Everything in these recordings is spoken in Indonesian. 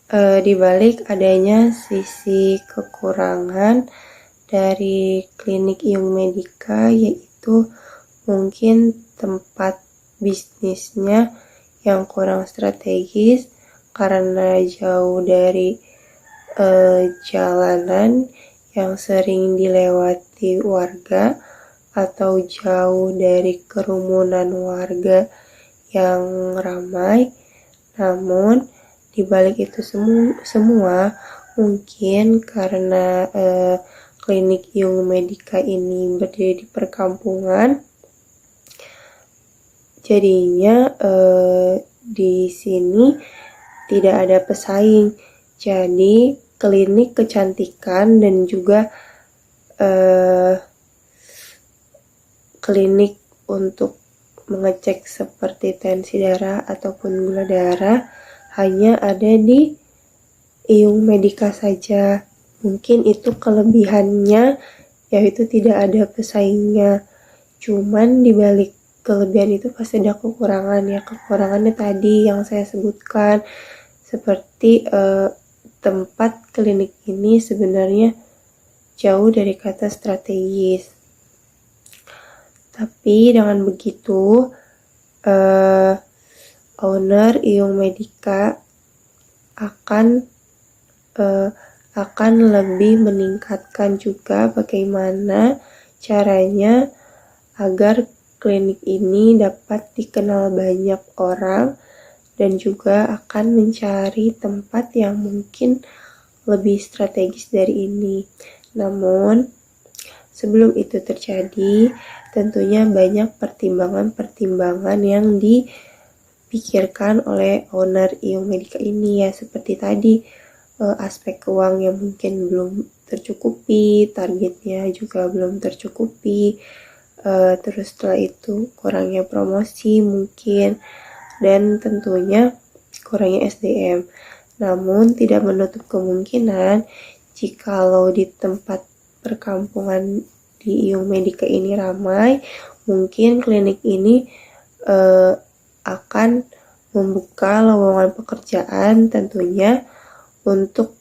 di balik adanya sisi kekurangan dari klinik Iyung Medica, yaitu mungkin tempat bisnisnya yang kurang strategis karena jauh dari jalanan yang sering dilewati warga atau jauh dari kerumunan warga yang ramai. Namun di balik itu semua mungkin karena klinik Iyung Medica ini berdiri di perkampungan, jadinya di sini tidak ada pesaing. Jadi klinik kecantikan dan juga klinik untuk mengecek seperti tensi darah ataupun gula darah hanya ada di Iyung Medica saja. Mungkin itu kelebihannya, yaitu tidak ada pesaingnya. Cuman dibalik kelebihan itu pasti ada kekurangan ya. Kekurangannya tadi yang saya sebutkan, seperti tempat klinik ini sebenarnya jauh dari kata strategis. Tapi dengan begitu owner Iyung Medica akan lebih meningkatkan juga bagaimana caranya agar klinik ini dapat dikenal banyak orang, dan juga akan mencari tempat yang mungkin lebih strategis dari ini. Namun sebelum itu terjadi, tentunya banyak pertimbangan-pertimbangan yang dipikirkan oleh owner Iyung Medica ini ya, seperti tadi aspek uang yang mungkin belum tercukupi, targetnya juga belum tercukupi, terus setelah itu kurangnya promosi mungkin, dan tentunya kurangnya SDM. Namun tidak menutup kemungkinan jikalau di tempat perkampungan di Iyung Medica ini ramai, mungkin klinik ini akan membuka lowongan pekerjaan tentunya untuk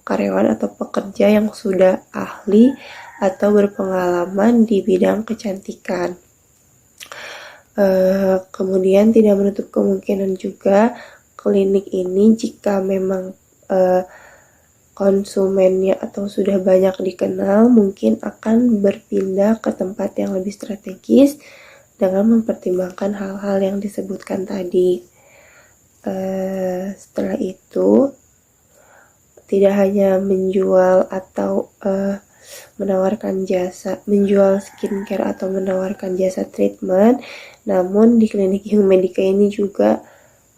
karyawan atau pekerja yang sudah ahli atau berpengalaman di bidang kecantikan. Kemudian tidak menutup kemungkinan juga klinik ini jika memang konsumennya atau sudah banyak dikenal, mungkin akan berpindah ke tempat yang lebih strategis dengan mempertimbangkan hal-hal yang disebutkan tadi. Setelah itu tidak hanya menjual atau menawarkan jasa, menjual skincare atau menawarkan jasa treatment, namun di klinik Iyung Medica ini juga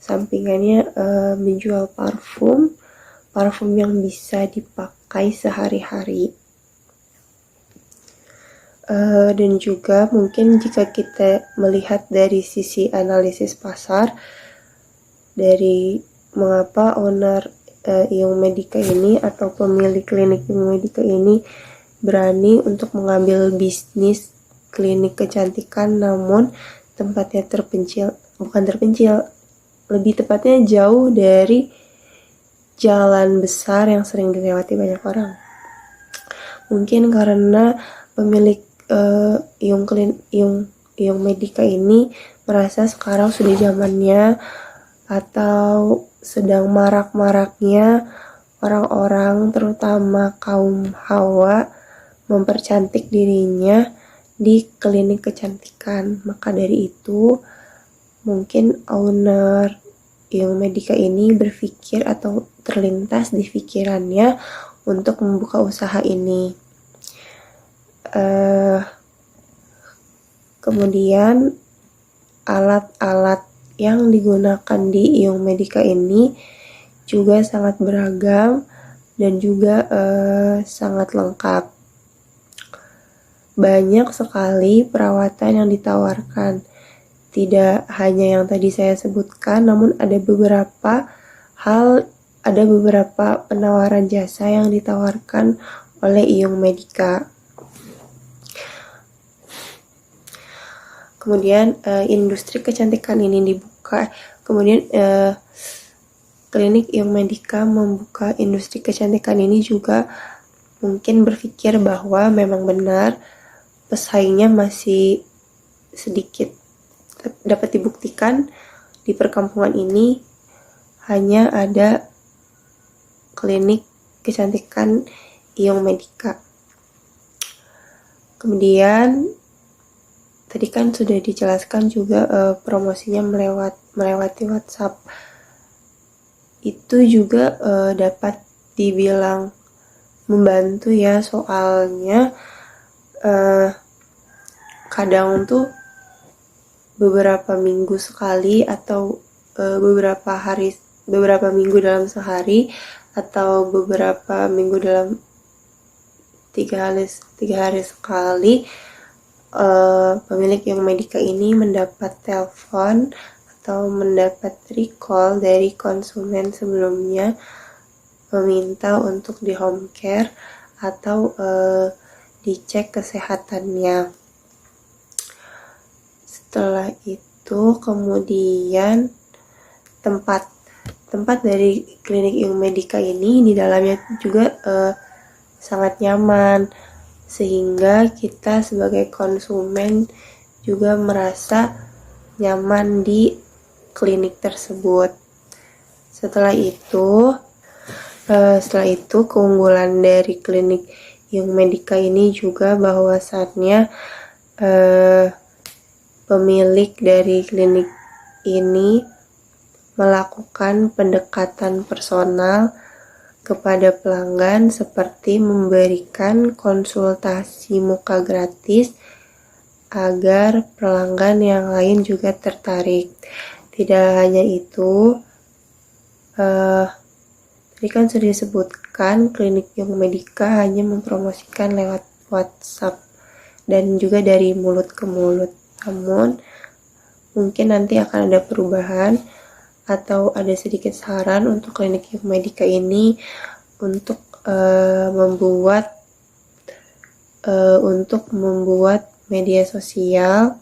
sampingannya menjual parfum yang bisa dipakai sehari-hari. Dan juga mungkin jika kita melihat dari sisi analisis pasar, dari mengapa owner Iyung Medica ini atau pemilik klinik Iyung Medica ini berani untuk mengambil bisnis klinik kecantikan, namun tempatnya lebih tepatnya jauh dari jalan besar yang sering dilewati banyak orang. Mungkin karena pemilik Iyung Medica ini merasa sekarang sudah zamannya atau sedang marak-maraknya orang-orang, terutama kaum hawa, mempercantik dirinya di klinik kecantikan. Maka dari itu mungkin owner Iyung Medica ini berpikir atau terlintas di pikirannya untuk membuka usaha ini. Kemudian alat-alat yang digunakan di Iyung Medica ini juga sangat beragam dan juga sangat lengkap. Banyak sekali perawatan yang ditawarkan. Tidak hanya yang tadi saya sebutkan, namun ada beberapa penawaran jasa yang ditawarkan oleh Iyung Medica. Kemudian industri kecantikan ini dibuka. Kemudian klinik Iung Medica membuka industri kecantikan ini juga mungkin berpikir bahwa memang benar pesaingnya masih sedikit. Dapat dibuktikan di perkampungan ini hanya ada klinik kecantikan Iung Medica. Kemudian tadi kan sudah dijelaskan juga promosinya melewati WhatsApp. Itu juga dapat dibilang membantu ya, soalnya kadang tuh beberapa minggu sekali atau beberapa minggu dalam sehari atau beberapa minggu dalam 3 hari sekali pemilik Iung Medica ini mendapat telepon atau mendapat recall dari konsumen sebelumnya meminta untuk di home care atau dicek kesehatannya. Setelah itu kemudian tempat dari klinik Iung Medica ini di dalamnya juga sangat nyaman, sehingga kita sebagai konsumen juga merasa nyaman di klinik tersebut. Setelah itu keunggulan dari klinik Iung Medica ini juga bahwasannya pemilik dari klinik ini melakukan pendekatan personal kepada pelanggan seperti memberikan konsultasi muka gratis agar pelanggan yang lain juga tertarik. Tidak hanya itu, tadi kan sudah disebutkan klinik Iung Medica hanya mempromosikan lewat WhatsApp dan juga dari mulut ke mulut. Namun mungkin nanti akan ada perubahan atau ada sedikit saran untuk klinik Iung Medica ini untuk membuat media sosial,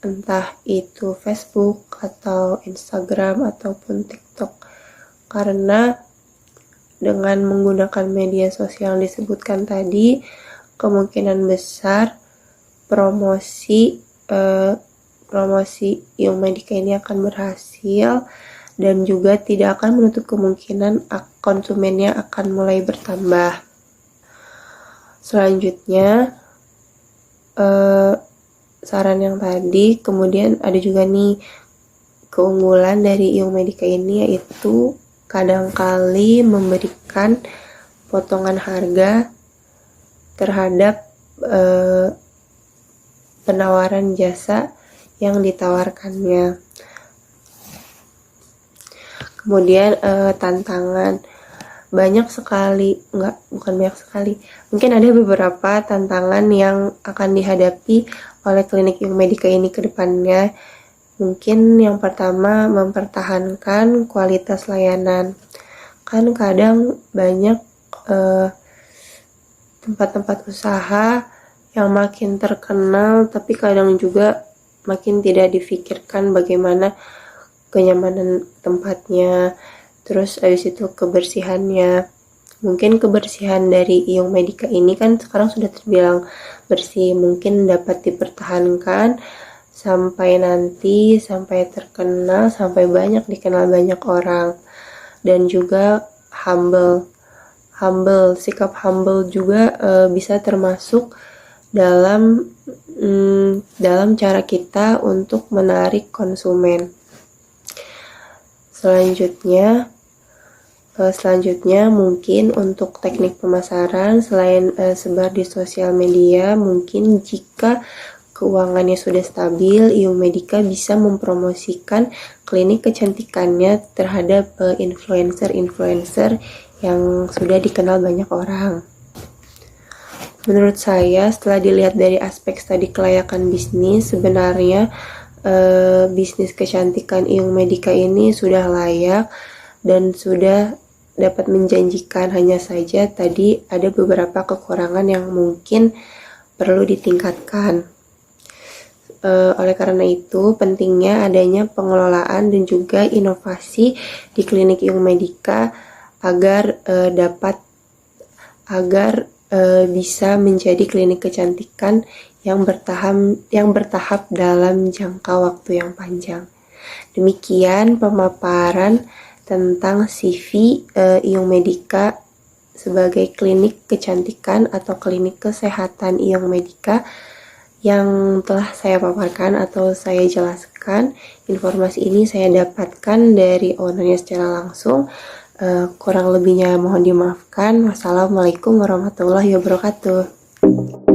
entah itu Facebook atau Instagram ataupun TikTok, karena dengan menggunakan media sosial yang disebutkan tadi, kemungkinan besar promosi Iung Medica ini akan berhasil dan juga tidak akan menutup kemungkinan konsumennya akan mulai bertambah. Selanjutnya saran yang tadi, kemudian ada juga nih keunggulan dari Iung Medica ini, yaitu kadangkali memberikan potongan harga terhadap penawaran jasa yang ditawarkannya. Kemudian tantangan bukan banyak sekali, mungkin ada beberapa tantangan yang akan dihadapi oleh klinik Iung Medica ini ke depannya. Mungkin yang pertama, mempertahankan kualitas layanan. Kan kadang banyak tempat-tempat usaha yang makin terkenal, tapi kadang juga makin tidak difikirkan bagaimana kenyamanan tempatnya, terus habis itu kebersihannya. Mungkin kebersihan dari Iung Medica ini kan sekarang sudah terbilang bersih, mungkin dapat dipertahankan sampai terkenal, sampai dikenal banyak orang. Dan juga sikap humble juga bisa termasuk dalam cara kita untuk menarik konsumen. Selanjutnya mungkin untuk teknik pemasaran, selain sebar di sosial media, mungkin jika keuangannya sudah stabil, Iung Medica bisa mempromosikan klinik kecantikannya terhadap influencer yang sudah dikenal banyak orang. Menurut saya, setelah dilihat dari aspek studi kelayakan bisnis, sebenarnya bisnis kecantikan Iung Medica ini sudah layak dan sudah dapat menjanjikan. Hanya saja tadi ada beberapa kekurangan yang mungkin perlu ditingkatkan. Oleh karena itu, pentingnya adanya pengelolaan dan juga inovasi di klinik Yung Medica agar bisa menjadi klinik kecantikan yang bertahap dalam jangka waktu yang panjang. Demikian pemaparan tentang CV Yung Medica sebagai klinik kecantikan atau klinik kesehatan Yung Medica yang telah saya paparkan atau saya jelaskan. Informasi ini saya dapatkan dari ownernya secara langsung. Kurang lebihnya mohon dimaafkan. Wassalamualaikum warahmatullahi wabarakatuh.